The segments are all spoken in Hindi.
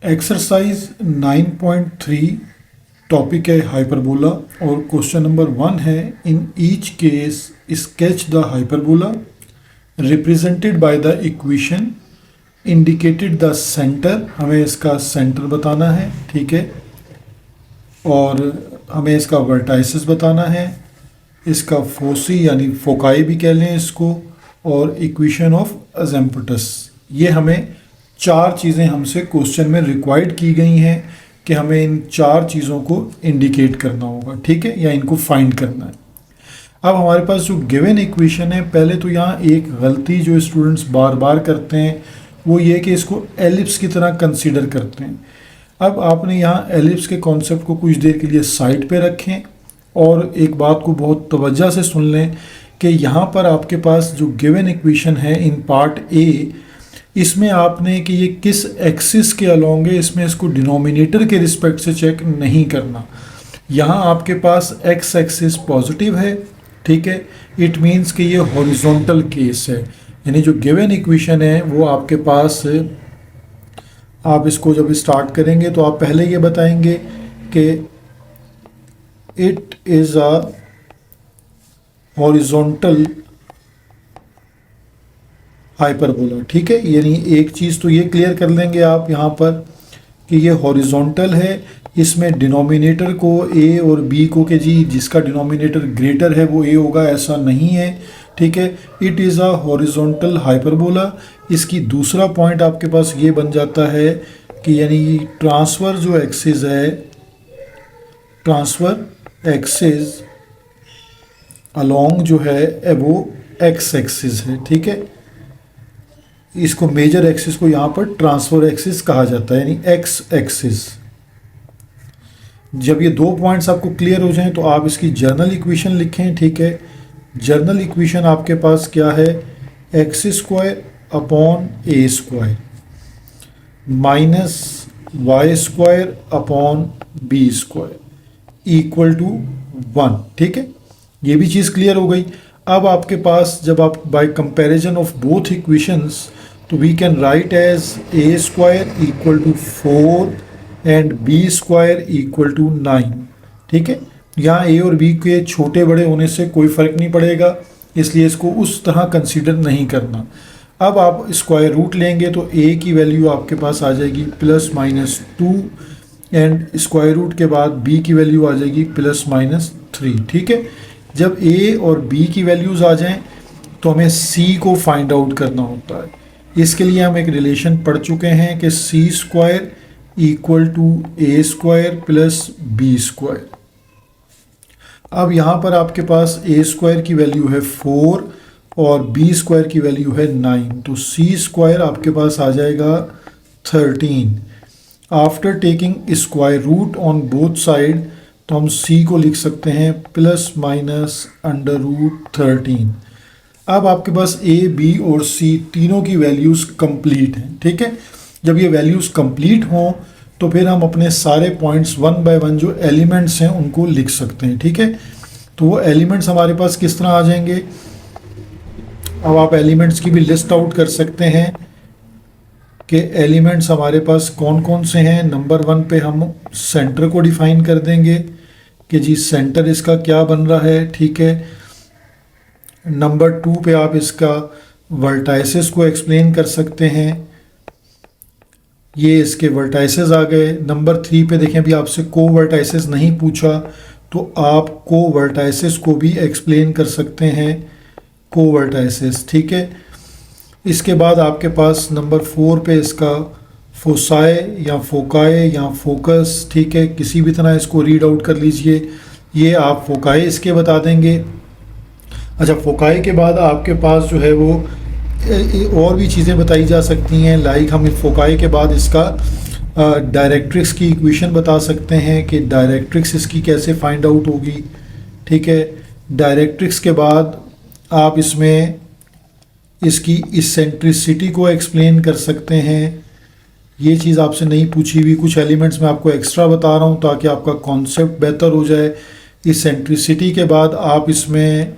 एक्सरसाइज 9.3 टॉपिक है हाइपरबोला और क्वेश्चन नंबर 1 है in each case sketch the hyperbola represented by the equation indicated the centre. हमें इसका सेंटर बताना है, ठीक है, और हमें इसका वर्टाइसिस बताना है, इसका फोसी यानी फोकाई भी कह लें इसको, और इक्वेशन ऑफ अजेम्पटस। ये हमें चार चीज़ें हमसे क्वेश्चन में रिक्वायर्ड की गई हैं कि हमें इन चार चीज़ों को इंडिकेट करना होगा, ठीक है, या इनको फाइंड करना है। अब हमारे पास जो गिवन इक्वेशन है, पहले तो यहाँ एक गलती जो स्टूडेंट्स बार बार करते हैं वो ये कि इसको एलिप्स की तरह कंसीडर करते हैं। अब आपने यहाँ एलिप्स के कॉन्सेप्ट को कुछ देर के लिए साइड पे रखें और एक बात को बहुत तवज्जो से सुन लें कि यहाँ पर आपके पास जो गिवन इक्वेशन है इन पार्ट ए, इसमें आपने कि ये किस एक्सिस के अलोंग है, इसमें इसको डिनोमिनेटर के रिस्पेक्ट से चेक नहीं करना। यहाँ आपके पास एक्स एक्सिस पॉजिटिव है, ठीक है, इट मीन्स कि ये हॉरिजॉन्टल केस है, यानी जो गिवन इक्वेशन है वो आपके पास, आप इसको जब स्टार्ट करेंगे तो आप पहले ये बताएंगे कि it is a horizontal hyperbola, ठीक है, यानी एक चीज़ तो ये क्लियर कर लेंगे आप यहाँ पर कि ये हॉरिजॉन्टल है। इसमें डिनोमिनेटर को ए और बी को कि जी जिसका डिनोमिनेटर ग्रेटर है वो ए होगा, ऐसा नहीं है, ठीक है। It is a horizontal hyperbola. इसकी दूसरा पॉइंट आपके पास ये बन जाता है कि यानी ट्रांसफर जो एक्सिस है, ट्रांसफर एक्सिस अलोंग जो है वो एक्स एक्सिस है, ठीक है। इसको मेजर एक्सिस को यहाँ पर ट्रांसफर एक्सिस कहा जाता है, यानी एक्स एक्सिस। जब ये दो पॉइंट्स आपको क्लियर हो जाएं तो आप इसकी जर्नल इक्वेशन लिखें, ठीक है। जर्नल इक्वेशन आपके पास क्या है, X square upon A square minus Y square upon B square equal to 1, ठीक है। ये भी चीज़ क्लियर हो गई। अब आपके पास जब आप by comparison of both equations तो we can write as a square equal to 4 and b square equal to 9, ठीक है। यहाँ ए और बी के छोटे बड़े होने से कोई फ़र्क नहीं पड़ेगा, इसलिए इसको उस तरह कंसीडर नहीं करना। अब आप स्क्वायर रूट लेंगे तो ए की वैल्यू आपके पास आ जाएगी +-2 एंड स्क्वायर रूट के बाद बी की वैल्यू आ जाएगी +-3, ठीक है। जब ए और बी की वैल्यूज़ आ जाएं तो हमें सी को फाइंड आउट करना होता है। इसके लिए हम एक रिलेशन पढ़ चुके हैं कि c square equal to a square plus b square. अब यहाँ पर आपके पास ए स्क्वायर की वैल्यू है 4 और बी स्क्वायर की वैल्यू है 9, तो सी स्क्वायर आपके पास आ जाएगा 13। After taking square root on both side तो हम c को लिख सकते हैं ±√13। अब आपके पास a, b और c तीनों की वैल्यूज़ कंप्लीट हैं, ठीक है। जब ये वैल्यूज़ कंप्लीट हों तो फिर हम अपने सारे पॉइंट्स 1 बाय 1 जो एलिमेंट्स हैं उनको लिख सकते हैं, ठीक है। तो वो एलिमेंट्स हमारे पास किस तरह आ जाएंगे, अब आप एलिमेंट्स की भी लिस्ट आउट कर सकते हैं कि एलिमेंट्स हमारे पास कौन कौन से हैं। नंबर 1 पे हम सेंटर को डिफाइन कर देंगे कि जी सेंटर इसका क्या बन रहा है, ठीक है। नंबर 2 पे आप इसका वर्टाइसिस को एक्सप्लेन कर सकते हैं, ये इसके वर्टाइसिस आ गए। नंबर 3 पे देखें अभी आपसे को वर्टाइसिस नहीं पूछा तो आप को वर्टाइसिस को भी एक्सप्लेन कर सकते हैं, को वर्टाइसिस, ठीक है। इसके बाद आपके पास नंबर 4 पे इसका फोसाए या फोकाए या फोकस, ठीक है, किसी भी तरह इसको रीड आउट कर लीजिए। ये आप फोकाए इसके बता देंगे। अच्छा, फोकाए के बाद आपके पास जो है वो और भी चीज़ें बताई जा सकती हैं, लाइक हम फोकाए के बाद इसका डायरेक्ट्रिक्स की इक्वेशन बता सकते हैं कि डायरेक्ट्रिक्स इसकी कैसे फाइंड आउट होगी, ठीक है। डायरेक्ट्रिक्स के बाद आप इसमें इसकी इसेंट्रिसिटी को एक्सप्लेन कर सकते हैं। ये चीज़ आपसे नहीं पूछी हुई, कुछ एलिमेंट्स में आपको एक्स्ट्रा बता रहा हूँ ताकि आपका कॉन्सेप्ट बेहतर हो जाए। इसेंट्रिसिटी के बाद आप इसमें,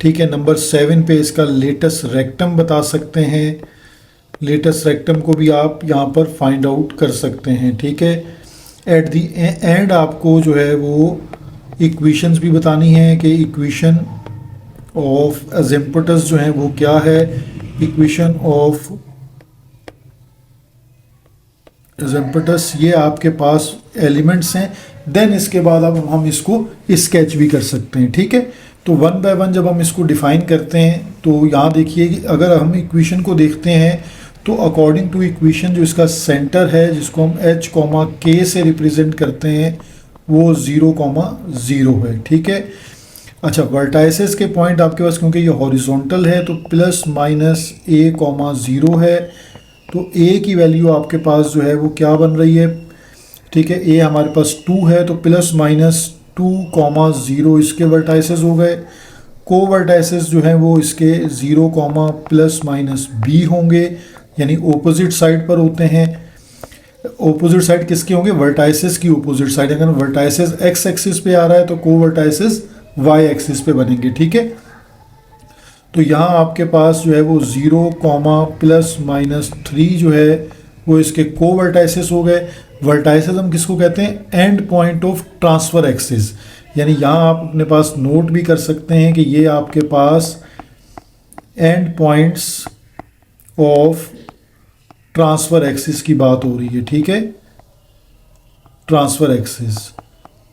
ठीक है, नंबर 7 पे इसका लेटस रेक्टम बता सकते हैं। लेटेस्ट रेक्टम को भी आप यहाँ पर फाइंड आउट कर सकते हैं, ठीक है। एट दी एंड आपको जो है वो इक्वेशंस भी बतानी है कि इक्वेशन ऑफ अजेम्पटस जो है वो क्या है। इक्वेशन ऑफ अजेम्पटस ये आपके पास एलिमेंट्स हैं, देन इसके बाद अब हम इसको स्केच भी कर सकते हैं, ठीक है। तो वन बाय वन जब हम इसको डिफाइन करते हैं तो यहाँ देखिए कि अगर हम इक्वेशन को देखते हैं तो अकॉर्डिंग टू इक्वेशन जो इसका सेंटर है जिसको हम h, k से रिप्रेजेंट करते हैं वो 0, 0 है, ठीक है। अच्छा, वर्टाइसेस के पॉइंट आपके पास क्योंकि ये हॉरिजॉन्टल है तो प्लस माइनस a, 0 है, तो a की वैल्यू आपके पास जो है वो क्या बन रही है, ठीक है। a हमारे पास 2 है तो प्लस माइनस 2, 0 इसके वर्टाइसेस हो गए। को वर्टाइसेस जो हैं वो इसके 0, प्लस माइनस b होंगे, यानी ओपोजिट साइड पर होते हैं। ओपोजिट साइड किसके होंगे, वर्टाइसेस की ओपोजिट साइड। अगर वर्टाइसेस x एक्सिस पे आ रहा है तो को वर्टाइसेस y एक्सिस पे बनेंगे, ठीक है। तो यहाँ आपके पास जो है वो 0, प्लस माइनस 3 जो है वो इसके को वर्टाइसेस हो गए। वर्टाइसेस हम किसको कहते हैं, and point of transfer axis, यानी यहाँ आप अपने पास नोट भी कर सकते हैं कि ये आपके पास end points of transfer axis की बात हो रही है, ठीक है, ट्रांसफर एक्सिस।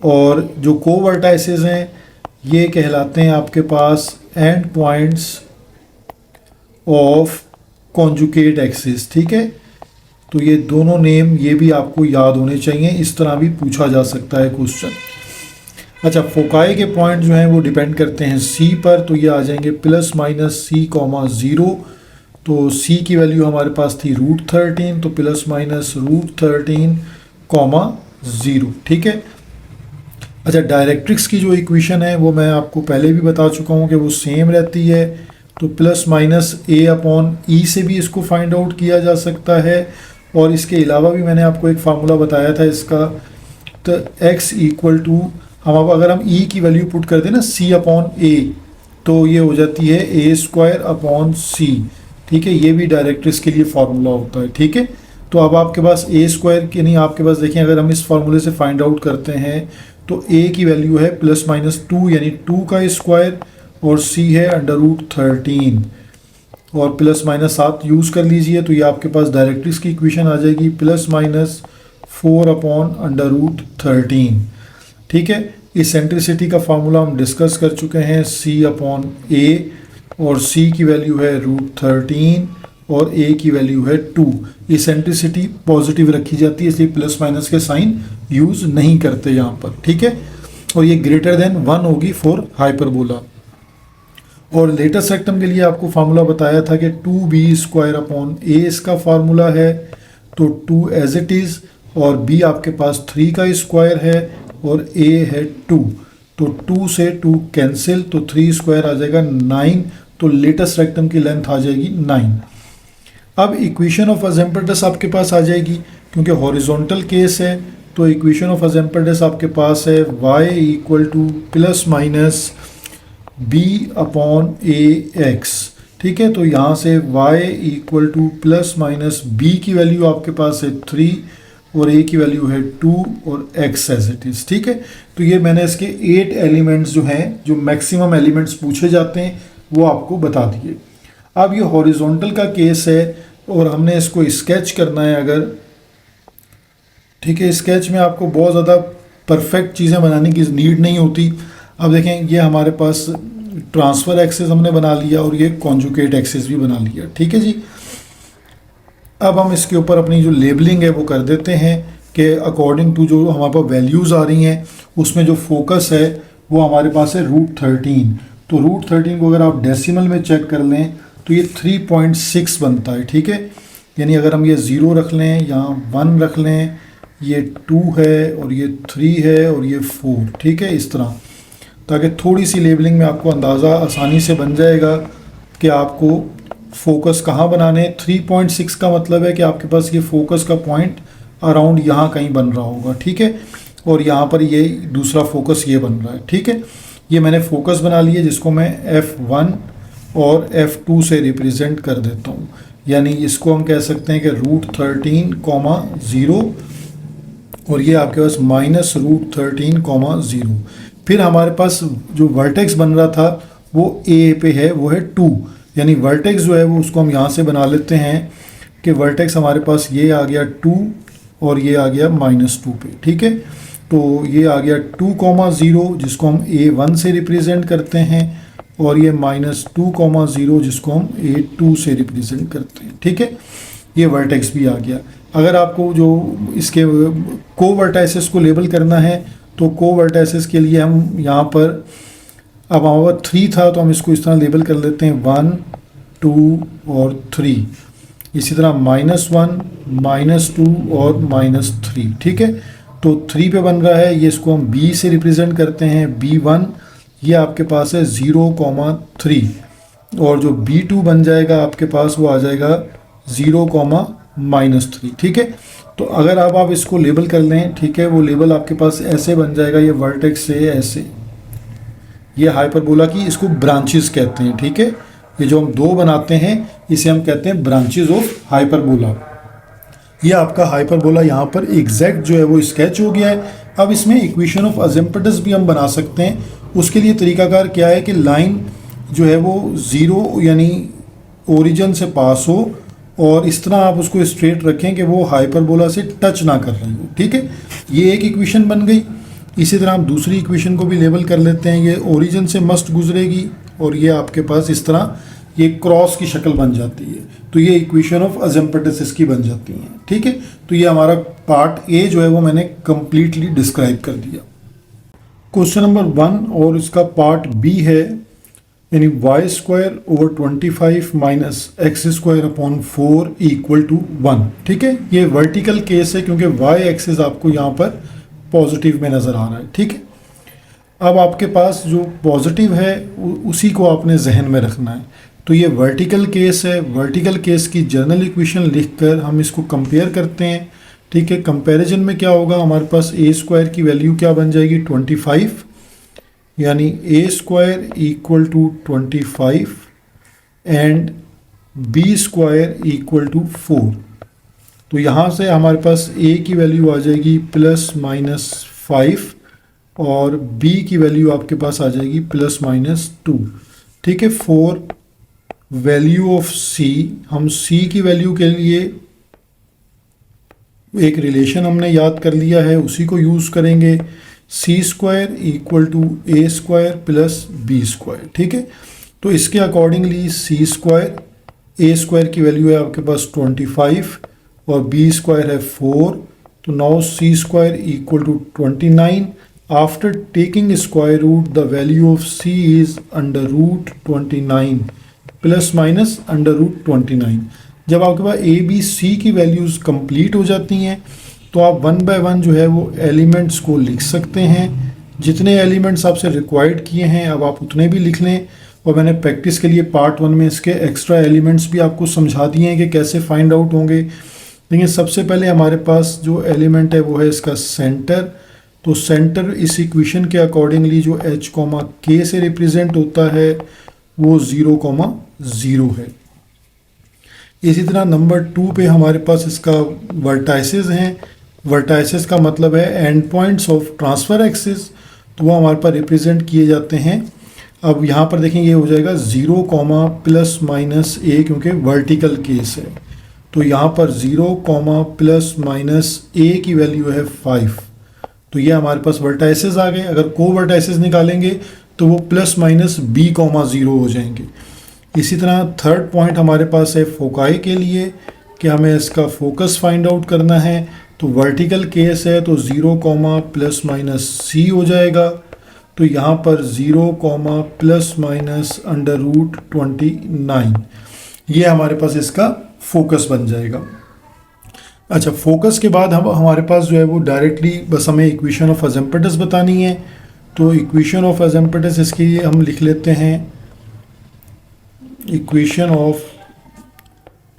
और जो को वर्टाइसेस हैं ये कहलाते हैं आपके पास end points of conjugate axis, ठीक है। तो ये दोनों नेम ये भी आपको याद होने चाहिए, इस तरह भी पूछा जा सकता है क्वेश्चन। अच्छा, फोकाई के पॉइंट जो हैं वो डिपेंड करते हैं सी पर, तो ये आ जाएंगे प्लस माइनस c, 0। तो c की वैल्यू हमारे पास थी √13, तो प्लस माइनस √13, 0, ठीक है। अच्छा, डायरेक्ट्रिक्स की जो इक्वेशन है वो मैं आपको पहले भी बता चुका हूँ कि वो सेम रहती है। तो प्लस माइनस a/e से भी इसको फाइंड आउट किया जा सकता है, और इसके अलावा भी मैंने आपको एक फार्मूला बताया था इसका, तो x इक्वल टू हम अब अगर हम e की वैल्यू पुट कर दें ना c/a, तो ये हो जाती है a²/c, ठीक है। ये भी डायरेक्ट्रिक्स के लिए फार्मूला होता है, ठीक है। तो अब आपके पास a² की नहीं, आपके पास देखें अगर हम इस फार्मूले से फाइंड आउट करते हैं तो a की वैल्यू है प्लस माइनस 2 यानी 2 का स्क्वायर, और c है √13 और प्लस माइनस 7 यूज़ कर लीजिए, तो ये आपके पास डायरेक्ट्रिक्स की इक्वेशन आ जाएगी प्लस माइनस 4/√13, ठीक है। इसेंट्रिसिटी का फार्मूला हम डिस्कस कर चुके हैं, c/a, और c की वैल्यू है √13 और a की वैल्यू है 2। इसेंट्रिसिटी पॉजिटिव रखी जाती है इसलिए प्लस माइनस के साइन यूज़ नहीं करते यहाँ पर, ठीक है। और ये ग्रेटर देन 1 होगी फॉर हाइपरबोला। और लेटेस्ट रेक्टम के लिए आपको फार्मूला बताया था कि 2b² इसका फार्मूला है, तो 2 एज इट इज़, और b आपके पास 3 का स्क्वायर है और a है 2, तो 2 से 2 कैंसिल, तो 3² आ जाएगा 9, तो लेटेस्ट रेक्टम की लेंथ आ जाएगी 9। अब इक्वेशन ऑफ अजेम्पटस आपके पास आ जाएगी, क्योंकि हॉरिजॉन्टल केस है, तो इक्वेशन ऑफ अजेम्पटस आपके पास है y equal to plus minus b/ax, ठीक है। तो यहाँ से y equal to plus minus b की वैल्यू आपके पास है 3 और a की वैल्यू है 2 और x एज इट इज़, ठीक है। तो ये मैंने इसके 8 एलिमेंट्स जो हैं, जो मैक्सिमम एलिमेंट्स पूछे जाते हैं वो आपको बता दिए। अब ये हॉरिजॉन्टल का केस है और हमने इसको स्केच करना है अगर, ठीक है। स्केच में आपको बहुत ज़्यादा परफेक्ट चीज़ें बनाने की नीड नहीं होती। अब देखें, ये हमारे पास ट्रांसफ़र एक्सिस हमने बना लिया और ये कॉन्जुगेट एक्सिस भी बना लिया, ठीक है जी। अब हम इसके ऊपर अपनी जो लेबलिंग है वो कर देते हैं कि अकॉर्डिंग टू जो हमारे पास वैल्यूज़ आ रही हैं उसमें जो फोकस है वो हमारे पास है √13। तो √13 को अगर आप डेसिमल में चेक कर लें तो ये 3.6 बनता है, ठीक है। यानी अगर हम ये 0 रख लें, यहाँ 1 रख लें, ये 2 है और ये 3 है और ये 4, ठीक है, इस तरह, ताकि थोड़ी सी लेबलिंग में आपको अंदाज़ा आसानी से बन जाएगा कि आपको फोकस कहाँ बनाने। 3.6 का मतलब है कि आपके पास ये फोकस का पॉइंट अराउंड यहाँ कहीं बन रहा होगा, ठीक है। और यहाँ पर ये दूसरा फोकस ये बन रहा है, ठीक है। ये मैंने फोकस बना लिया जिसको मैं F1 और F2 से रिप्रेजेंट कर देता हूँ। यानी इसको हम कह सकते हैं कि √13, 0 और ये आपके पास -√13, 0। फिर हमारे पास जो वर्टेक्स बन रहा था वो ए पे है, वो है 2, यानी वर्टेक्स जो है वो उसको हम यहाँ से बना लेते हैं कि वर्टेक्स हमारे पास ये आ गया 2 और ये आ गया -2 पे, ठीक है। तो ये आ गया 2, 0 जिसको हम A1 से रिप्रेजेंट करते हैं और ये -2, 0 जिसको हम A2 से रिप्रेजेंट करते हैं, ठीक है। ये वर्टेक्स भी आ गया। अगर आपको जो इसके कोवर्टाइसेस को लेबल करना है तो कोवर्टाइसेस के लिए हम यहाँ पर, अब हमारे पास 3 था तो हम इसको इस तरह लेबल कर लेते हैं 1, 2 और 3। इसी तरह -1, -2 और -3, ठीक है। तो 3 पे बन रहा है, ये इसको हम B से रिप्रेजेंट करते हैं, B1 ये आपके पास है 0, 3 और जो B2 बन जाएगा आपके पास वो आ जाएगा 0, -3, ठीक है। तो अगर आप इसको लेबल कर लें, ठीक है, वो लेबल आपके पास ऐसे बन जाएगा, ये वर्टेक्स से ऐसे, ये हाइपरबोला की इसको ब्रांचेस कहते हैं, ठीक है। ये जो हम 2 बनाते हैं इसे हम कहते हैं ब्रांचेस ऑफ हाइपरबोला। ये आपका हाइपरबोला यहाँ पर एग्जैक्ट जो है वो स्केच हो गया है। अब इसमें इक्वेशन ऑफ अजेम्पटस भी हम बना सकते हैं। उसके लिए तरीकाकार क्या है कि लाइन जो है वो 0 यानी ओरिजिन से पास हो और इस तरह आप उसको स्ट्रेट रखें कि वो हाइपरबोला से टच ना कर रही हो, ठीक है। ये एक इक्वेशन बन गई। इसी तरह हम दूसरी इक्वेशन को भी लेबल कर लेते हैं, ये ओरिजिन से मस्ट गुजरेगी और ये आपके पास इस तरह ये क्रॉस की शक्ल बन जाती है। तो ये इक्वेशन ऑफ अजेम्पटस इसकी बन जाती हैं, ठीक है। तो ये हमारा पार्ट ए जो है वो मैंने कंप्लीटली डिस्क्राइब कर दिया। क्वेश्चन नंबर 1 और इसका पार्ट बी है, यानी y²/25 - x²/4 = 1, ठीक है। ये वर्टिकल केस है क्योंकि y एक्सिस आपको यहाँ पर पॉजिटिव में नज़र आ रहा है, ठीक है। अब आपके पास जो पॉजिटिव है उसी को आपने जहन में रखना है। तो ये वर्टिकल केस है, वर्टिकल केस की जनरल इक्वेशन लिखकर हम इसको कंपेयर करते हैं, ठीक है। कंपैरिजन में क्या होगा, हमारे पास a² की वैल्यू क्या बन जाएगी 25, यानी a² = 25 एंड b² = 4। तो यहाँ से हमारे पास a की वैल्यू आ जाएगी ±5 और b की वैल्यू आपके पास आ जाएगी ±2, ठीक है। 4 वैल्यू ऑफ c, हम c की वैल्यू के लिए एक रिलेशन हमने याद कर लिया है, उसी को यूज़ करेंगे, c² = a² + b², ठीक है। तो इसके अकॉर्डिंगली c² a² की वैल्यू है आपके पास 25 और b² है 4। तो now c² = 29। After taking square root the value of c is √29 ± √29। जब आपके पास a b c की वैल्यूज़ कंप्लीट हो जाती हैं तो आप 1 बाय 1 जो है वो एलिमेंट्स को लिख सकते हैं। जितने एलिमेंट्स आपसे रिक्वायर्ड किए हैं अब आप उतने भी लिख लें। और मैंने प्रैक्टिस के लिए पार्ट 1 में इसके एक्स्ट्रा एलिमेंट्स भी आपको समझा दिए हैं कि कैसे फाइंड आउट होंगे। लेकिन सबसे पहले हमारे पास जो एलिमेंट है वो है इसका सेंटर। तो सेंटर इस इक्वेशन के अकॉर्डिंगली जो h, k से रिप्रेजेंट होता है वो 0, 0 है। इसी तरह नंबर 2 पे हमारे पास इसका वर्टाइसेस हैं। वर्टाइसेस का मतलब है and points of transfer axis, तो वो हमारे पास रिप्रेजेंट किए जाते हैं। अब यहाँ पर देखें ये हो जाएगा 0, ±a क्योंकि वर्टिकल केस है। तो यहाँ पर 0, ±a की वैल्यू है 5। तो ये हमारे पास वर्टाइसेस आ गए। अगर को वर्टाइसेस निकालेंगे तो वो ±b, 0 हो जाएंगे। इसी तरह थर्ड पॉइंट हमारे पास है फोकाई के लिए कि हमें इसका फोकस फाइंड आउट करना है। तो वर्टिकल केस है तो 0, ±c हो जाएगा। तो यहाँ पर 0, ±√29 ये हमारे पास इसका फोकस बन जाएगा। अच्छा, फोकस के बाद हम हमारे पास जो है वो डायरेक्टली बस हमें इक्वेशन ऑफ अजेम्पटस बतानी है। तो इक्वेशन ऑफ अजेम्पटस इसके लिए हम लिख लेते हैं इक्वेशन ऑफ,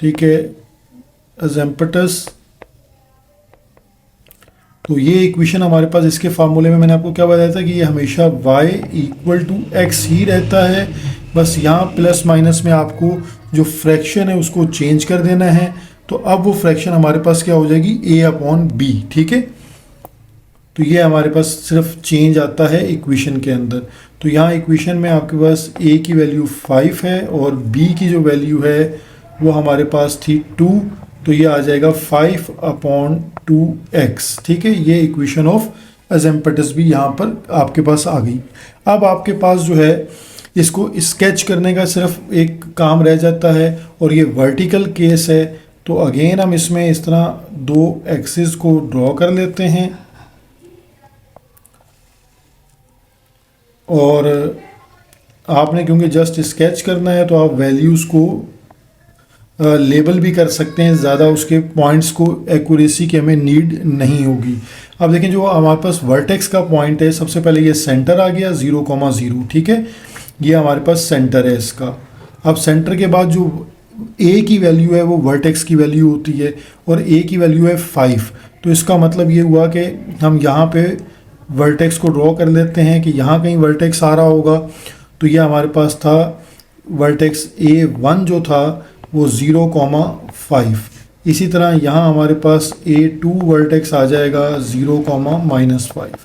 ठीक है, अजेम्पटस। तो ये इक्वेशन हमारे पास इसके फार्मूले में मैंने आपको क्या बताया था कि ये हमेशा y = x ही रहता है। बस यहाँ प्लस माइनस में आपको जो फ्रैक्शन है उसको चेंज कर देना है। तो अब वो फ्रैक्शन हमारे पास क्या हो जाएगी, ए अपॉन बी, ठीक है। तो ये हमारे पास सिर्फ चेंज आता है इक्वेशन के अंदर। तो यहाँ इक्वेशन में आपके पास ए की वैल्यू 5 है और बी की जो वैल्यू है वो हमारे पास थी 2, तो ये आ जाएगा 5 अपॉन 2x, ठीक है। ये इक्वेशन ऑफ अजेम्पटस भी यहाँ पर आपके पास आ गई। अब आपके पास जो है इसको स्केच करने का सिर्फ एक काम रह जाता है और ये वर्टिकल केस है। तो अगेन हम इसमें इस तरह दो एक्सिस को ड्रॉ कर लेते हैं और आपने क्योंकि जस्ट स्केच करना है तो आप वैल्यूज़ को लेबल भी कर सकते हैं, ज़्यादा उसके पॉइंट्स को एक्यूरेसी की हमें नीड नहीं होगी। अब देखें जो हमारे पास वर्टेक्स का पॉइंट है, सबसे पहले ये सेंटर आ गया 0,0, ठीक है। ये हमारे पास सेंटर है इसका। अब सेंटर के बाद जो ए की वैल्यू है वो वर्टेक्स की वैल्यू होती है और ए की वैल्यू है 5। तो इसका मतलब ये हुआ कि हम यहाँ पे वर्टेक्स को ड्रॉ कर लेते हैं कि यहाँ कहीं वर्टेक्स आ रहा होगा। तो ये हमारे पास था वर्टेक्स A1 जो था वो 0,5। इसी तरह यहाँ हमारे पास A2 वर्टेक्स आ जाएगा 0,-5।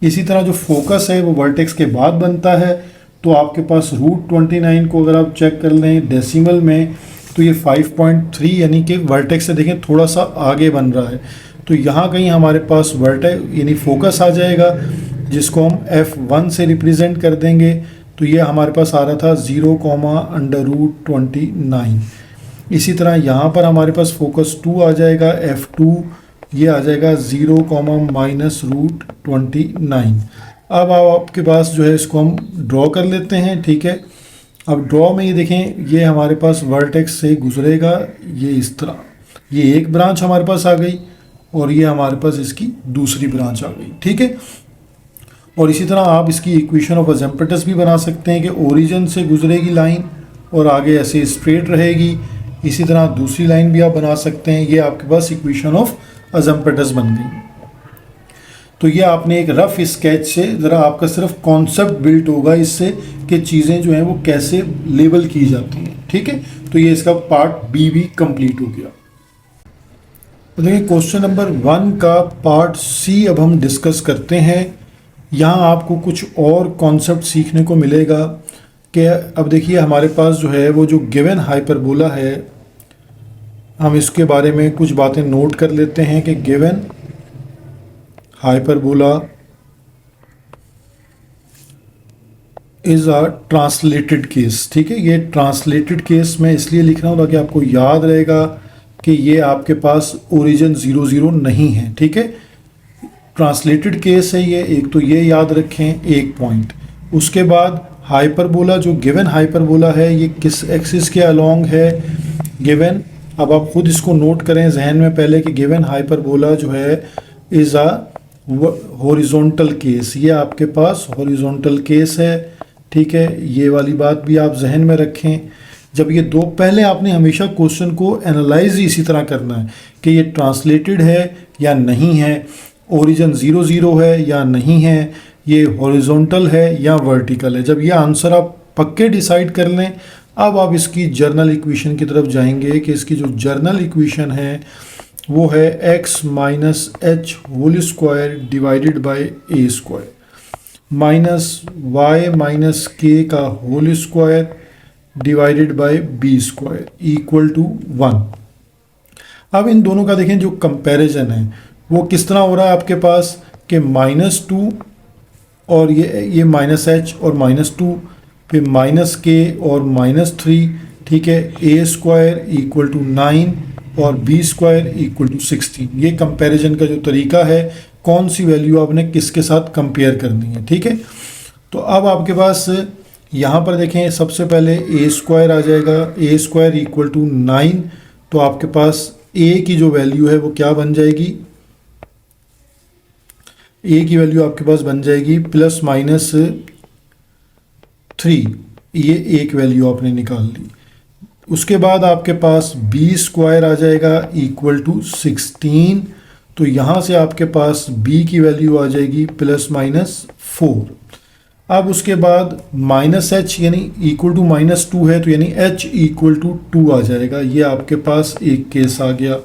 इसी तरह जो फोकस है वो वर्टेक्स के बाद बनता है। तो आपके पास √29 को अगर आप चेक कर लें डेसिमल में तो ये 5.3 यानी कि वर्टेक्स से देखें थोड़ा सा आगे बन रहा है। तो यहाँ कहीं हमारे पास वर्टेक्स यानी फोकस आ जाएगा जिसको हम F1 से रिप्रेजेंट कर देंगे। तो ये हमारे पास आ रहा था 0,√29। इसी तरह यहाँ पर हमारे पास फोकस 2 आ जाएगा F2, ये आ जाएगा 0,-√29। अब आपके पास जो है इसको हम ड्रॉ कर लेते हैं, ठीक है। अब ड्रॉ में ये देखें ये हमारे पास वर्टेक्स से गुजरेगा, ये इस तरह, ये एक ब्रांच हमारे पास आ गई और ये हमारे पास इसकी दूसरी ब्रांच आ गई, ठीक है। और इसी तरह आप इसकी इक्वेशन ऑफ अजेम्पटस भी बना सकते हैं कि ओरिजिन से गुजरेगी लाइन और आगे ऐसे स्ट्रेट रहेगी। इसी तरह दूसरी लाइन भी आप बना सकते हैं। ये आपके पास इक्वेशन ऑफ अजेम्पटस बन गई। तो ये आपने एक रफ स्केच से ज़रा आपका सिर्फ कॉन्सेप्ट बिल्ट होगा इससे कि चीज़ें जो हैं वो कैसे लेबल की जाती हैं, ठीक है। तो ये इसका पार्ट बी भी कंप्लीट हो गया। तो देखिए क्वेश्चन नंबर 1 का पार्ट सी अब हम डिस्कस करते हैं। यहाँ आपको कुछ और कॉन्सेप्ट सीखने को मिलेगा कि अब देखिए हमारे पास जो है वो जो गिवन हाइपरबोला है, हम इसके बारे में कुछ बातें नोट कर लेते हैं कि given hyperbola is a translated case, ठीक है। ये ट्रांसलेटेड केस मैं इसलिए लिख रहा हूँ ताकि आपको याद रहेगा कि ये आपके पास ओरिजिन 0,0 नहीं है, ठीक है। ट्रांसलेटेड केस है ये, एक तो ये याद रखें एक पॉइंट। उसके बाद हाइपरबोला, जो गिवन हाइपरबोला है ये किस एक्सिस के अलोंग है गिवन। अब आप खुद इसको नोट करें जहन में पहले कि गिवन हाइपरबोला जो है इज़ अ हॉरिजॉन्टल केस, ये आपके पास हॉरिजॉन्टल केस है, ठीक है। ये वाली बात भी आप जहन में रखें। जब ये दो, पहले आपने हमेशा क्वेश्चन को एनालाइज इसी तरह करना है कि ये ट्रांसलेटेड है या नहीं है, ओरिजिन 0,0 है या नहीं है, ये हॉरिजॉन्टल है या वर्टिकल है। जब ये आंसर आप पक्के डिसाइड कर लें, अब आप इसकी जर्नल इक्वेशन की तरफ जाएंगे कि इसकी जो जर्नल इक्वेशन है वो है x minus H whole square divided by A square minus Y minus K का whole square divided by B square equal to 1। अब इन दोनों का देखें जो कंपैरिजन है वो किस तरह हो रहा है आपके पास कि -2 और ये माइनस एच और -2, फिर माइनस के और -3, ठीक है। ए स्क्वायर इक्वल टू 9 और बी स्क्वायर इक्वल टू 16। ये कंपैरिजन का जो तरीका है, कौन सी वैल्यू आपने किसके साथ कंपेयर करनी है, ठीक है। तो अब आपके पास यहाँ पर देखें सबसे पहले ए स्क्वायर आ जाएगा, ए स्क्वायर इक्वल टू 9। तो आपके पास ए की जो वैल्यू है वो क्या बन जाएगी, ए की वैल्यू आपके पास बन जाएगी +-3। ये एक वैल्यू आपने निकाल ली। उसके बाद आपके पास बी स्क्वायर आ जाएगा इक्वल टू 16। तो यहाँ से आपके पास b की वैल्यू आ जाएगी +-4। अब उसके बाद माइनस एच यानी इक्वल टू -2 है, तो यानी h इक्वल टू 2 आ जाएगा। ये आपके पास एक केस आ गया।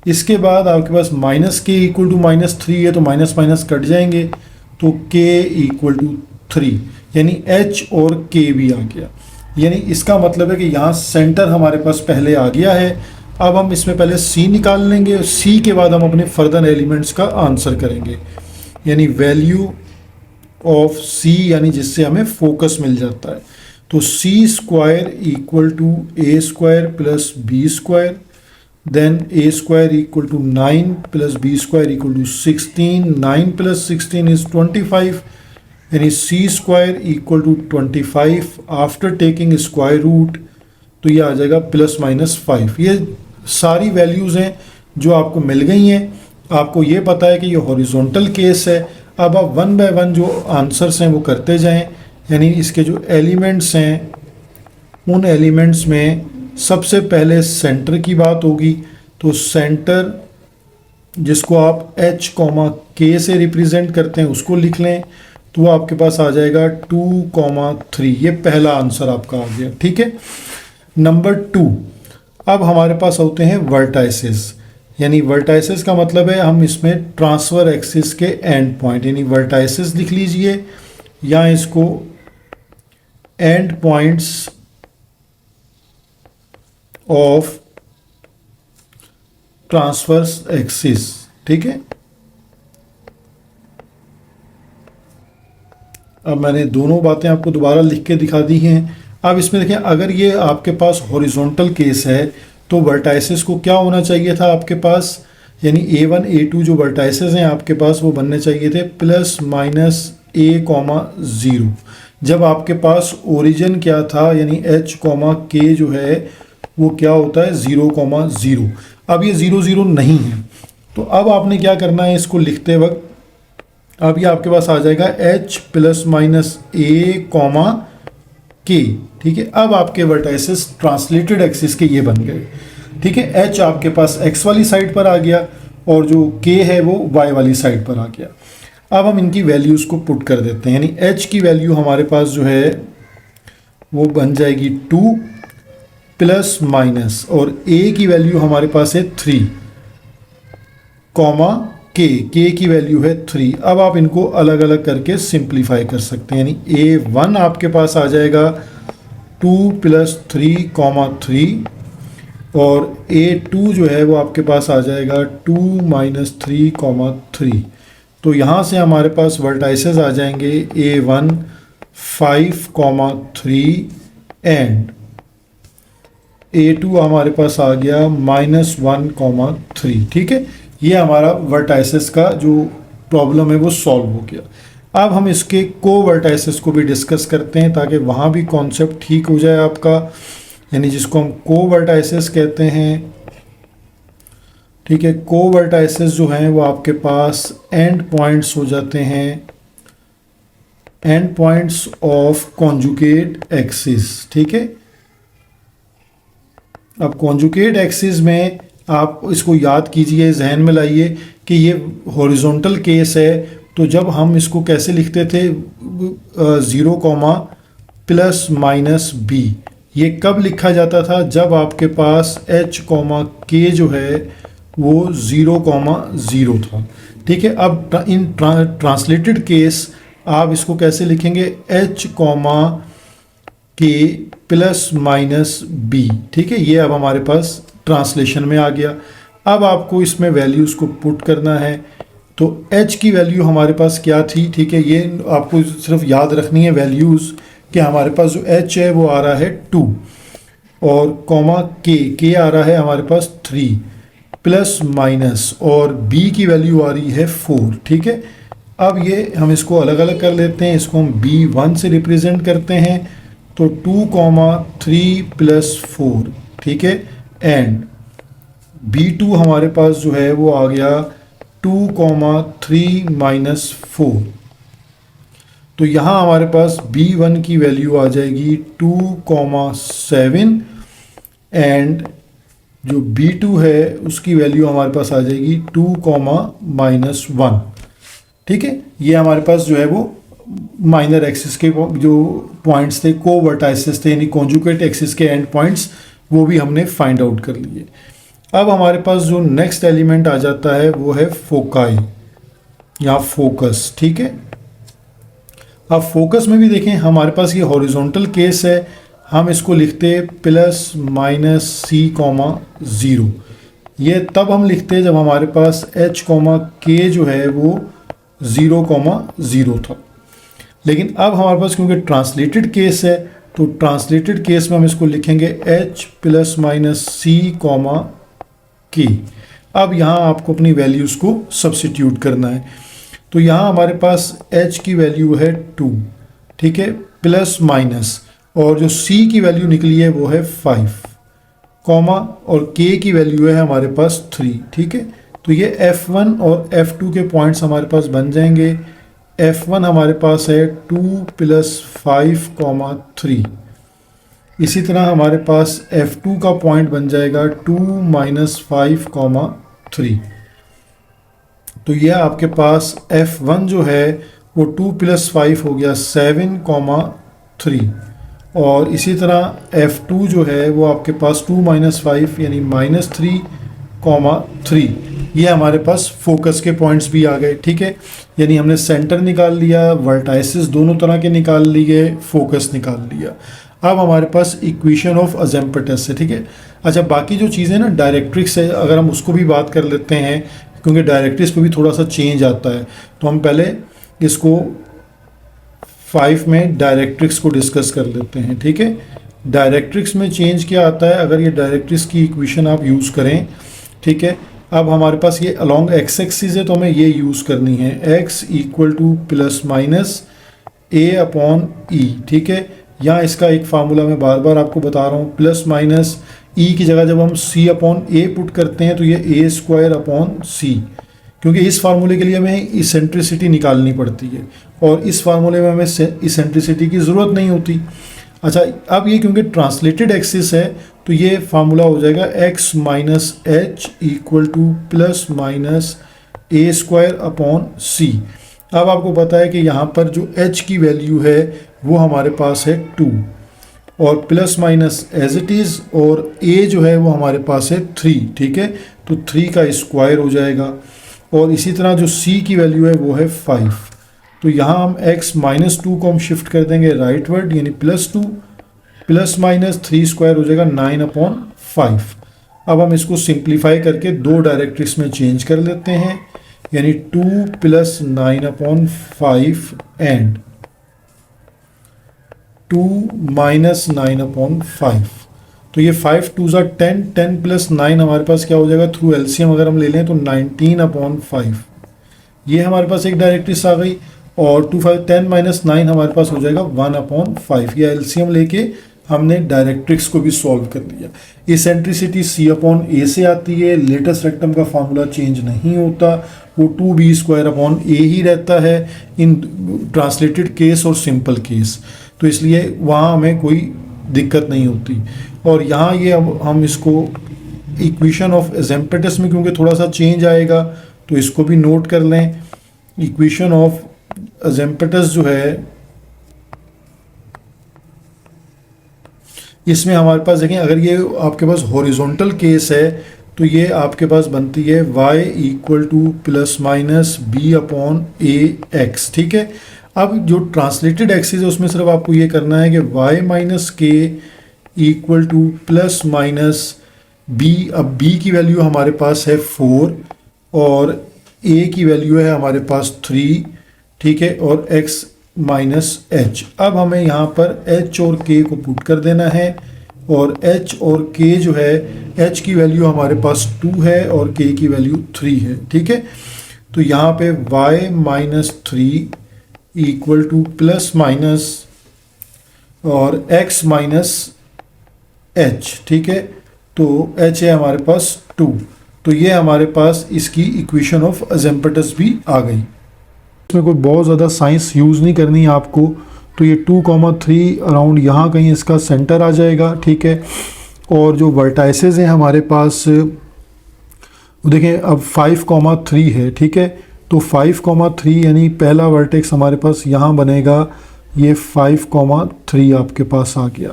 इसके बाद आपके पास माइनस के इक्वल टू -3 है, तो माइनस माइनस कट जाएंगे, तो k इक्वल टू 3 यानी h और k भी आ गया। यानी इसका मतलब है कि यहाँ सेंटर हमारे पास पहले आ गया है। अब हम इसमें पहले c निकाल लेंगे, c के बाद हम अपने फर्दर एलिमेंट्स का आंसर करेंगे, यानी वैल्यू ऑफ c, यानी जिससे हमें फोकस मिल जाता है। तो c square equal to a square plus b square, then a square equal to 9 plus b square equal to 16, 9 plus 16 is 25, यानी c square equal to 25 after taking square root, तो ये आ जाएगा ±5। ये सारी वैल्यूज़ हैं जो आपको मिल गई हैं। आपको ये पता है कि ये हॉरिजॉन्टल केस है। अब आप वन बाय वन जो आंसर्स हैं वो करते जाएं, यानी इसके जो एलिमेंट्स हैं उन एलिमेंट्स में सबसे पहले सेंटर की बात होगी। तो सेंटर जिसको आप h, k से रिप्रेजेंट करते हैं उसको लिख लें, तो वो आपके पास आ जाएगा 2, 3। ये पहला आंसर आपका आ गया, ठीक है। नंबर 2, अब हमारे पास होते हैं वर्टाइसेस, यानी वर्टाइसेस का मतलब है हम इसमें ट्रांसफर एक्सिस के एंड पॉइंट, यानी वर्टाइसेस लिख लीजिए या इसको and points of transverse axis, ठीक है। अब मैंने दोनों बातें आपको दोबारा लिख के दिखा दी हैं। अब इसमें देखें, अगर ये आपके पास हॉरिजॉन्टल केस है तो वर्टाइसेस को क्या होना चाहिए था आपके पास, यानी a1 a2 जो वर्टाइसेस हैं आपके पास वो बनने चाहिए थे ±a, 0। जब आपके पास ओरिजिन क्या था, यानी h, k जो है वो क्या होता है 0, 0। अब ये 0, 0 नहीं है, तो अब आपने क्या करना है इसको लिखते वक्त, अब ये आपके पास आ जाएगा h ±a, k, ठीक है। अब आपके वर्टाइसेस ट्रांसलेटेड एक्सिस के ये बन गए, ठीक है। h आपके पास x वाली साइड पर आ गया और जो k है वो y वाली साइड पर आ गया। अब हम इनकी वैल्यूज़ को पुट कर देते हैं, यानी h की वैल्यू हमारे पास जो है वो बन जाएगी 2 प्लस माइनस, और a की वैल्यू हमारे पास है 3, k की वैल्यू है 3। अब आप इनको अलग अलग करके सिंप्लीफाई कर सकते हैं, यानी a1 आपके पास आ जाएगा 2 + 3, 3, और a2 जो है वो आपके पास आ जाएगा 2 - 3, 3। तो यहाँ से हमारे पास वर्टाइसेस आ जाएंगे a1 5, 3 एंड a2 हमारे पास आ गया -1, 3, ठीक है। ये हमारा वर्टाइसेस का जो प्रॉब्लम है वो सॉल्व हो गया। अब हम इसके को वर्टाइसेस को भी डिस्कस करते हैं ताकि वहाँ भी कॉन्सेप्ट ठीक हो जाए आपका, यानी जिसको हम को वर्टाइसेस कहते हैं, ठीक है। को वर्टाइसेस जो हैं वो आपके पास एंड पॉइंट्स हो जाते हैं, and points of conjugate axis, ठीक है। अब कॉन्जुगेट एक्सिस में आप इसको याद कीजिए, जहन में लाइए कि ये हॉरिजॉन्टल केस है, तो जब हम इसको कैसे लिखते थे 0, ±b, ये कब लिखा जाता था, जब आपके पास h, k जो है वो 0, 0 था, ठीक है। अब इन ट्रांसलेटेड केस आप इसको कैसे लिखेंगे h, k ±b, ठीक है। ये अब हमारे पास ट्रांसलेशन में आ गया। अब आपको इसमें वैल्यूज़ को पुट करना है, तो h की वैल्यू हमारे पास क्या थी, ठीक है। ये आपको सिर्फ याद रखनी है वैल्यूज़ कि हमारे पास जो h है वो आ रहा है 2, और k आ रहा है हमारे पास 3 प्लस माइनस, और b की वैल्यू आ रही है 4, ठीक है। अब ये हम इसको अलग अलग कर लेते हैं, इसको हम b1 से रिप्रेजेंट करते हैं, तो 2, 3 + 4, ठीक है, एंड b2 हमारे पास जो है वो आ गया 2, 3 - 4। तो यहाँ हमारे पास b1 की वैल्यू आ जाएगी 2, 7, एंड जो b2 है उसकी वैल्यू हमारे पास आ जाएगी 2, -1, ठीक है। ये हमारे पास जो है वो माइनर एक्सिस के जो पॉइंट्स थे, को वर्टाइसिस थे, यानी कॉन्जुगेट एक्सिस के एंड पॉइंट्स, वो भी हमने फाइंड आउट कर लिए। अब हमारे पास जो नेक्स्ट एलिमेंट आ जाता है वो है फोकाई या फोकस, ठीक है। अब फोकस में भी देखें हमारे पास ये हॉरिजॉन्टल केस है, हम इसको लिखते प्लस माइनस सी कॉमा 0। ये तब हम लिखते जब हमारे पास h कॉमा k जो है वो 0,0 था। लेकिन अब हमारे पास क्योंकि ट्रांसलेटेड केस है, तो ट्रांसलेटेड केस में हम इसको लिखेंगे h plus minus C comma k। अब यहाँ आपको अपनी वैल्यूज़ को सब्सिट्यूट करना है। तो यहाँ हमारे पास h की वैल्यू है 2, ठीक है, प्लस माइनस, और जो c की वैल्यू निकली है वो है 5, कॉमा, और k की वैल्यू है हमारे पास 3, ठीक है। तो ये f1 और f2 के पॉइंट्स हमारे पास बन जाएंगे। f1 हमारे पास है 2 प्लस 5 कॉमा 3। इसी तरह हमारे पास f2 का पॉइंट बन जाएगा 2 माइनस 5 कॉमा 3। तो ये आपके पास f1 जो है वो 2 प्लस 5 हो गया 7 कॉमा 3, और इसी तरह f2 जो है वो आपके पास 2 माइनस 5 यानी माइनस 3 कॉमा 3। ये हमारे पास फोकस के पॉइंट्स भी आ गए, ठीक है। यानी हमने सेंटर निकाल लिया, वर्टाइसिस दोनों तरह के निकाल लिए, फोकस निकाल लिया। अब हमारे पास इक्वेशन ऑफ अजेम्पटस है, ठीक है। अच्छा, बाकी जो चीज़ें ना डायरेक्ट्रिक्स है, अगर हम उसको भी बात कर लेते हैं, क्योंकि डायरेक्ट्रिक्स पे भी थोड़ा सा चेंज आता है, तो हम पहले इसको 5 में डायरेक्ट्रिक्स को डिस्कस कर लेते हैं, ठीक है। डायरेक्ट्रिक्स में चेंज क्या आता है, अगर ये डायरेक्ट्रिक्स की इक्वेशन आप यूज़ करें, ठीक है। अब हमारे पास ये अलॉन्ग एक्स एक्सिस है, तो हमें ये यूज़ करनी है, x equal to plus minus a upon e, ठीक है। यहाँ इसका एक फार्मूला मैं बार बार आपको बता रहा हूँ, प्लस माइनस ई की जगह जब हम c अपॉन ए पुट करते हैं तो ये a स्क्वायर अपॉन सी, क्योंकि इस फार्मूले के लिए हमें इसेंट्रिसिटी निकालनी पड़ती है और इस फार्मूले में हमें इसेंट्रिसिटी की ज़रूरत नहीं होती। अच्छा, अब ये क्योंकि ट्रांसलेटेड एक्सिस है तो ये फार्मूला हो जाएगा x minus h equal to plus minus a square upon c. अब आपको पता है कि यहाँ पर जो h की वैल्यू है वो हमारे पास है 2, और plus minus as it is, और a जो है वो हमारे पास है 3, ठीक है। तो 3 का स्क्वायर हो जाएगा, और इसी तरह जो c की वैल्यू है वो है 5। तो यहाँ हम x माइनस 2 को हम शिफ्ट कर देंगे राइट वर्ड, यानी प्लस 2, प्लस माइनस 3 स्क्वायर हो जाएगा 9 अपॉन 5। अब हम इसको सिंप्लीफाई करके दो डायरेक्ट्रिक्स में चेंज कर लेते हैं, यानी 2 plus 9 upon 5 and 2 minus 9 upon 5। तो ये 5 2 ज़ा 10, 10 प्लस 9 हमारे पास क्या हो जाएगा, थ्रू एलसीएम अगर हम ले लें तो 19 अपॉन 5। ये हमारे पास एक डायरेक्ट्रिक्स आ गई, और 2 5 10 माइनस 9 हमारे पास हो जाएगा 1 अपॉन 5। या एलसीएम लेके हमने डायरेक्ट्रिक्स को भी सॉल्व कर लिया। इसेंट्रिसिटी c अपॉन ए से आती है, लेटेस्ट रेक्टम का फार्मूला चेंज नहीं होता, वो 2b स्क्वायर अपॉन ए ही रहता है इन ट्रांसलेटेड केस और सिंपल केस, तो इसलिए वहाँ हमें कोई दिक्कत नहीं होती। और यहाँ ये अब हम इसको इक्वेशन ऑफ एजेम्पटस में क्योंकि थोड़ा सा चेंज आएगा तो इसको भी नोट कर लें। इक्वेशन ऑफ एजेम्पटस जो है इसमें हमारे पास देखें, अगर ये आपके पास हॉरिजॉन्टल केस है तो ये आपके पास बनती है y equal to plus minus b upon a x, ठीक है। अब जो ट्रांसलेटेड एक्सिस है उसमें सिर्फ आपको ये करना है कि y minus K equal to plus minus B. अब b की वैल्यू हमारे पास है 4 और a की वैल्यू है हमारे पास 3, ठीक है, और x माइनस एच। अब हमें यहाँ पर h और k को पुट कर देना है, और h और k जो है, h की वैल्यू हमारे पास 2 है और k की वैल्यू 3 है, ठीक है। तो यहाँ पे y minus 3 equal to plus minus और x माइनस h, ठीक है। तो h है हमारे पास 2, तो ये हमारे पास इसकी इक्वेशन ऑफ एजेम्पटस भी आ गई। इसमें कोई बहुत ज़्यादा साइंस यूज़ नहीं करनी है आपको, तो ये 2,3 अराउंड यहाँ कहीं इसका सेंटर आ जाएगा, ठीक है। और जो वर्टाइसेस हैं हमारे पास, देखें अब 5,3 है, ठीक है। तो तो 5,3 यानी पहला वर्टेक्स हमारे पास यहाँ बनेगा, ये 5,3 आपके पास आ गया।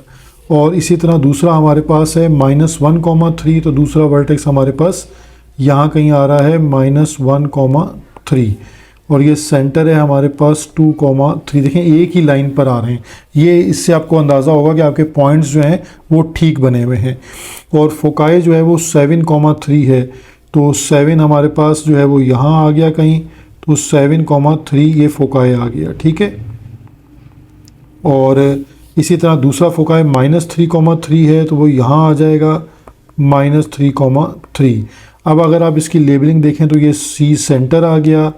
और इसी तरह दूसरा हमारे पास है -1,3, तो दूसरा वर्टेक्स हमारे पास यहाँ कहीं आ रहा है -1,3, और ये सेंटर है हमारे पास 2,3। देखें एक ही लाइन पर आ रहे हैं, ये इससे आपको अंदाज़ा होगा कि आपके पॉइंट्स जो हैं वो ठीक बने हुए हैं। और फोकाई जो है वो 7,3 है, तो 7 हमारे पास जो है वो यहाँ आ गया कहीं, तो 7,3 ये फोकाई आ गया, ठीक है। और इसी तरह दूसरा फोकाई -3,3 है, तो वो यहाँ आ जाएगा -3,3। अब अगर आप इसकी लेबलिंग देखें तो ये C सेंटर आ गया,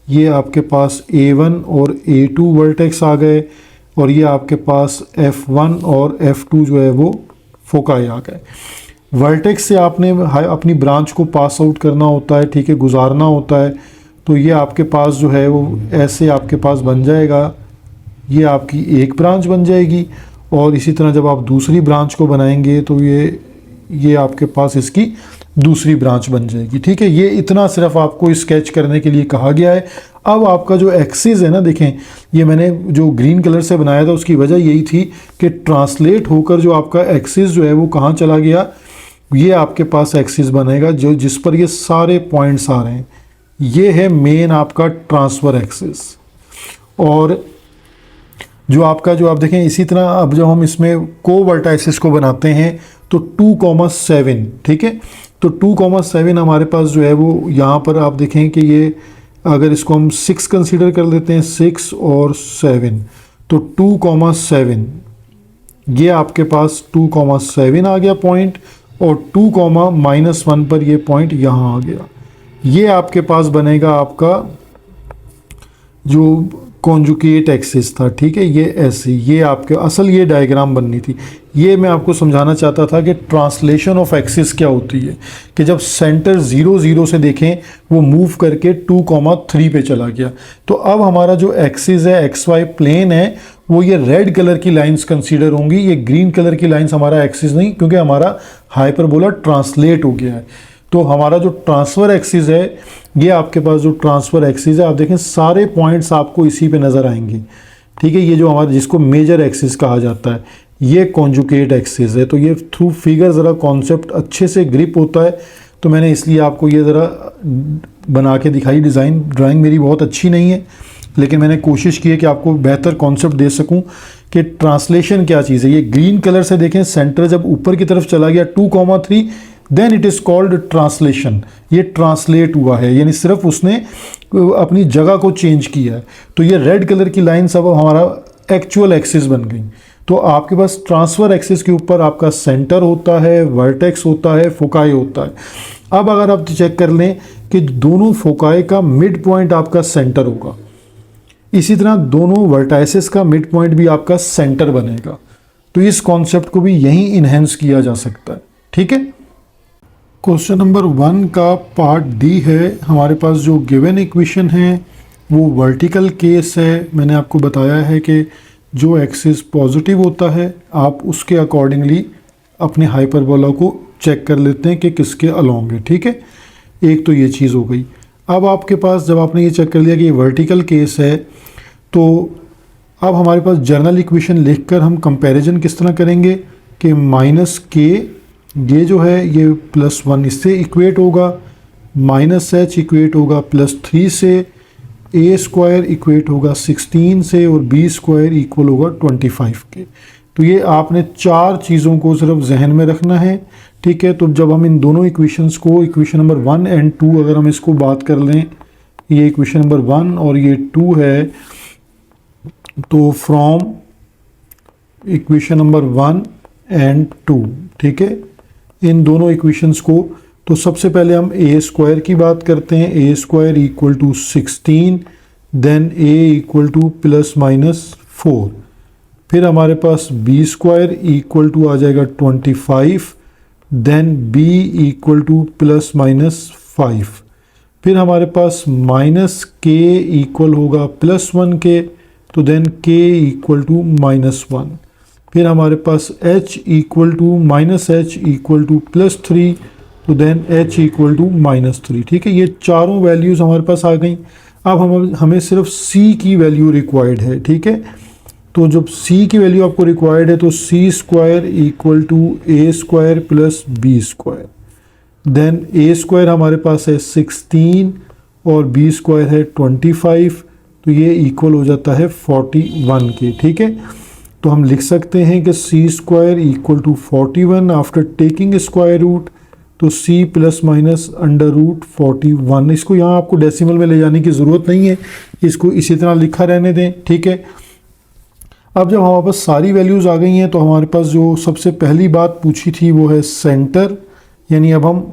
ये आपके पास A1 और A2 वर्टेक्स आ गए, और ये आपके पास F1 और F2 जो है वो फोकाई आ गए। वर्टेक्स से आपने अपनी ब्रांच को पास आउट करना होता है, ठीक है, गुजारना होता है। तो ये आपके पास जो है वो ऐसे आपके पास बन जाएगा, ये आपकी एक ब्रांच बन जाएगी। और इसी तरह जब आप दूसरी ब्रांच को बनाएंगे तो ये आपके पास इसकी दूसरी ब्रांच बन जाएगी, ठीक है। ये इतना सिर्फ आपको स्केच करने के लिए कहा गया है। अब आपका जो एक्सिस है ना, देखें ये मैंने जो ग्रीन कलर से बनाया था उसकी वजह यही थी कि ट्रांसलेट होकर जो आपका एक्सिस जो है वो कहाँ चला गया, ये आपके पास एक्सिस बनेगा जो जिस पर ये सारे पॉइंट्स आ रहे हैं, ये है मेन आपका ट्रांसफ़र एक्सिस। और जो आपका जो आप देखें इसी तरह अब जब हम इसमें कोवर्टाइसिस को बनाते हैं तो 2,7, ठीक है, तो 2,7 हमारे पास जो है वो यहाँ पर आप देखें कि ये अगर इसको हम 6 कंसीडर कर लेते हैं, 6 और 7, तो 2,7 ये आपके पास 2,7 आ गया पॉइंट, और 2,-1 पर ये पॉइंट यहाँ आ गया। ये आपके पास बनेगा आपका जो कॉन्जुगेट एक्सिस था, ठीक है, ये ऐसे, ये आपके असल ये डायग्राम बननी थी। ये मैं आपको समझाना चाहता था कि ट्रांसलेशन ऑफ एक्सिस क्या होती है, कि जब सेंटर 0, 0 से देखें वो मूव करके 2,3 पे चला गया। तो अब हमारा जो एक्सिस है, XY प्लेन है, वो ये रेड कलर की लाइंस कंसीडर होंगी, ये ग्रीन कलर की लाइंस हमारा एक्सिस नहीं, क्योंकि हमारा हाइपरबोला ट्रांसलेट हो गया है। तो हमारा जो ट्रांसफ़र एक्सिस है, ये आपके पास जो ट्रांसफ़र एक्सिस है, आप देखें सारे पॉइंट्स आपको इसी पे नज़र आएंगे, ठीक है। ये जो हमारा जिसको मेजर एक्सिस कहा जाता है, ये कॉन्जुगेट एक्सिस है। तो ये थ्रू फिगर ज़रा कॉन्सेप्ट अच्छे से ग्रिप होता है, तो मैंने इसलिए आपको ये ज़रा बना के दिखाई। ड्राइंग मेरी बहुत अच्छी नहीं है, लेकिन मैंने कोशिश की है कि आपको बेहतर कॉन्सेप्ट दे सकूं कि ट्रांसलेशन क्या चीज़ है। ये ग्रीन कलर से देखें, सेंटर जब ऊपर की तरफ चला गया 2,3, then it is called translation. ये ट्रांसलेट हुआ है, यानी सिर्फ उसने अपनी जगह को चेंज किया है। तो ये रेड कलर की लाइन सब हमारा एक्चुअल एक्सिस बन गई। तो आपके पास ट्रांसफ़र एक्सिस के ऊपर आपका सेंटर होता है, वर्टेक्स होता है, फोकाई होता है। अब अगर आप चेक कर लें कि दोनों फोकाई का मिड पॉइंट आपका सेंटर होगा, इसी तरह दोनों वर्टाइसिस का मिड पॉइंट भी आपका सेंटर बनेगा। तो इस कॉन्सेप्ट को भी यहीं इन्हेंस किया जा सकता है, ठीक है। क्वेश्चन नंबर 1 का पार्ट डी है। हमारे पास जो गिवन इक्वेशन है वो वर्टिकल केस है। मैंने आपको बताया है कि जो एक्सिस पॉजिटिव होता है आप उसके अकॉर्डिंगली अपने हाइपरबोला को चेक कर लेते हैं कि किसके अलोंग है, ठीक है। एक तो ये चीज़ हो गई। अब आपके पास जब आपने ये चेक कर लिया कि ये वर्टिकल केस है, तो अब हमारे पास जर्नल इक्वेशन लिखकर हम कंपैरिजन किस तरह करेंगे कि -k ये जो है ये +1 इससे इक्वेट होगा, -h इक्वेट होगा +3 से, a² इक्वेट होगा 16 से, और b² इक्वल होगा 25 के। तो ये आपने 4 चीज़ों को सिर्फ जहन में रखना है, ठीक है। तो जब हम इन दोनों इक्वेशंस को, इक्वेशन नंबर 1 और 2 अगर हम इसको बात कर लें, ये इक्वेशन नंबर 1 और ये 2 है, तो फ्रॉम इक्वेशन नंबर 1 और 2, ठीक है, इन दोनों इक्वेशंस को, तो सबसे पहले हम a² की बात करते हैं। a² equal to 16, then a equal to ±4, फिर हमारे पास b² इक्वल टू आ जाएगा 25, देन b इक्वल टू ±5, फिर हमारे पास -k इक्वल होगा +1 के, तो देन k इक्वल टू -1, फिर हमारे पास h equal to -h equal to +3, तो देन h इक्वल टू -3, ठीक है। ये चारों वैल्यूज़ हमारे पास आ गई। अब हमें सिर्फ c की वैल्यू रिक्वायर्ड है, ठीक है। तो जब c की वैल्यू आपको रिक्वायर्ड है तो c square equal to a square plus b square, then a square हमारे पास है 16 और b स्क्वायर है 25, तो ये इक्वल हो जाता है 41 के, ठीक है। तो हम लिख सकते हैं कि c square equal to 41 after taking square root, तो c plus minus under root 41। इसको यहाँ आपको डेसिमल में ले जाने की ज़रूरत नहीं है, इसको इसी तरह लिखा रहने दें, ठीक है। अब जब हमारे पास सारी वैल्यूज़ आ गई हैं तो हमारे पास जो सबसे पहली बात पूछी थी वो है सेंटर, यानी अब हम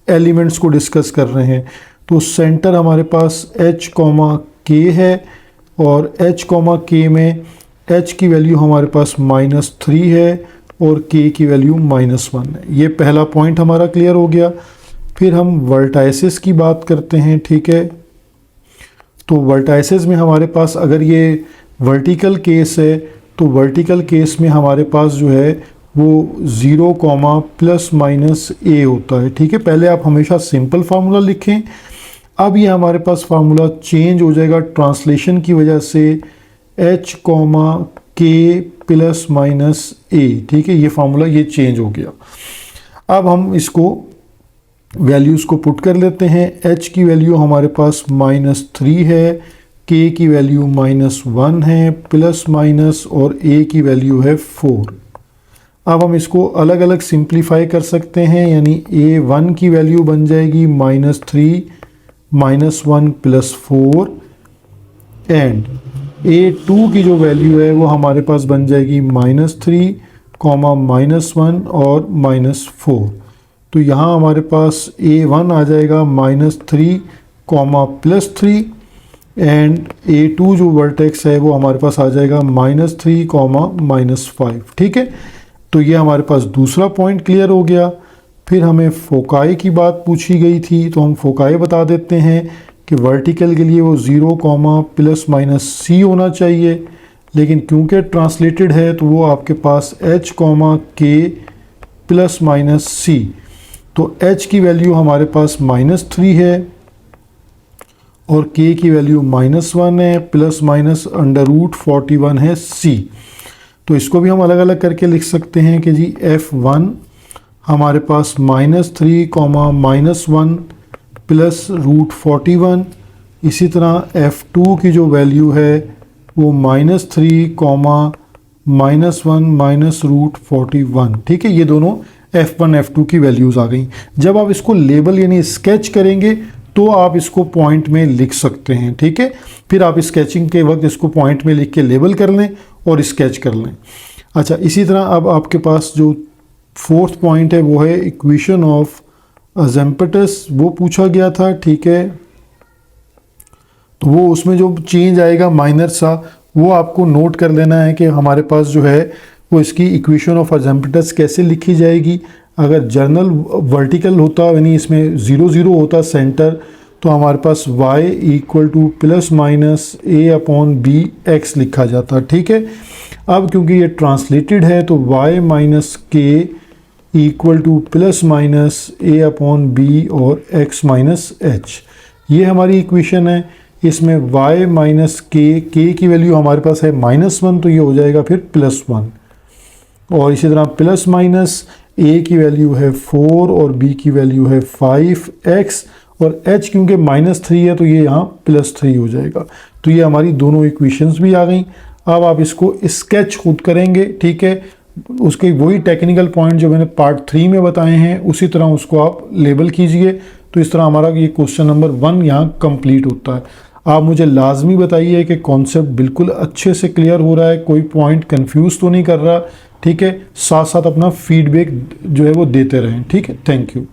एलिमेंट्स को डिस्कस कर रहे हैं। तो सेंटर हमारे पास h, k है और h, k में h की वैल्यू हमारे पास -3 है और k की वैल्यू -1 है। ये पहला पॉइंट हमारा क्लियर हो गया। फिर हम वर्टाइसेस की बात करते हैं, ठीक है। तो वर्टाइसेस में हमारे पास अगर ये वर्टिकल केस है तो वर्टिकल केस में हमारे पास जो है वो 0, प्लस माइनस a होता है, ठीक है। पहले आप हमेशा सिंपल फार्मूला लिखें, अब ये हमारे पास फार्मूला चेंज हो जाएगा ट्रांसलेशन की वजह से h, k plus minus a, ठीक है। ये फार्मूला ये चेंज हो गया। अब हम इसको वैल्यूज़ को पुट कर लेते हैं। h की वैल्यू हमारे पास -3 है, k की वैल्यू -1 है, प्लस माइनस और a की वैल्यू है 4। अब हम इसको अलग अलग सिंप्लीफाई कर सकते हैं, यानी a1 की वैल्यू बन जाएगी -3 -1 प्लस 4 एंड a2 की जो वैल्यू है वो हमारे पास बन जाएगी -3, -1 और -4। तो यहाँ हमारे पास a1 आ जाएगा -3, +3 एंड a2 जो वर्टेक्स है वो हमारे पास आ जाएगा -3, -5, ठीक है। तो ये हमारे पास दूसरा पॉइंट क्लियर हो गया। फिर हमें फोकाई की बात पूछी गई थी, तो हम फोकाई बता देते हैं कि वर्टिकल के लिए वो 0, प्लस माइनस c होना चाहिए, लेकिन क्योंकि ट्रांसलेटेड है तो वो आपके पास h, k plus minus c। तो h की वैल्यू हमारे पास -3 है और k की वैल्यू -1 है, प्लस माइनस अंडर रूट 41 है c। तो इसको भी हम अलग अलग करके लिख सकते हैं कि जी f1 हमारे पास -3, -1 प्लस रूट 41। इसी तरह f2 की जो वैल्यू है वो -3, -1 माइनस रूट 41, ठीक है। ये दोनों f1 f2 की वैल्यूज़ आ गई। जब आप इसको लेबल यानी स्केच करेंगे तो आप इसको पॉइंट में लिख सकते हैं, ठीक है। फिर आप स्केचिंग के वक्त इसको पॉइंट में लिख के लेबल कर लें और स्केच कर लें। अच्छा, इसी तरह अब आपके पास जो फोर्थ पॉइंट है वो है इक्वेशन ऑफ अजेम्पटस, वो पूछा गया था, ठीक है। तो वो उसमें जो चेंज आएगा माइनर सा वो आपको नोट कर लेना है कि हमारे पास जो है वो इसकी इक्वेशन ऑफ अजेम्पटस कैसे लिखी जाएगी। अगर जर्नल वर्टिकल होता यानी इसमें 0 0 होता सेंटर, तो हमारे पास y equal to plus minus a/b(x) लिखा जाता, ठीक है। अब क्योंकि ये ट्रांसलेटेड है तो y minus K equal to plus minus a/b और x माइनस h, ये हमारी इक्वेशन है। इसमें y माइनस के की वैल्यू हमारे पास है -1, तो ये हो जाएगा फिर +1। और इसी तरह प्लस माइनस a की वैल्यू है 4 और b की वैल्यू है 5x और h क्योंकि -3 है तो ये यहाँ +3 हो जाएगा। तो ये हमारी दोनों इक्वेशंस भी आ गई। अब आप इसको स्केच खुद करेंगे, ठीक है। उसके वही टेक्निकल पॉइंट जो मैंने पार्ट 3 में बताए हैं उसी तरह उसको आप लेबल कीजिए। तो इस तरह हमारा ये क्वेश्चन नंबर 1 यहाँ कंप्लीट होता है। आप मुझे लाजमी बताइए कि कॉन्सेप्ट बिल्कुल अच्छे से क्लियर हो रहा है, कोई पॉइंट कंफ्यूज तो नहीं कर रहा, ठीक है। साथ साथ अपना फीडबैक जो है वो देते रहें, ठीक है। Thank you.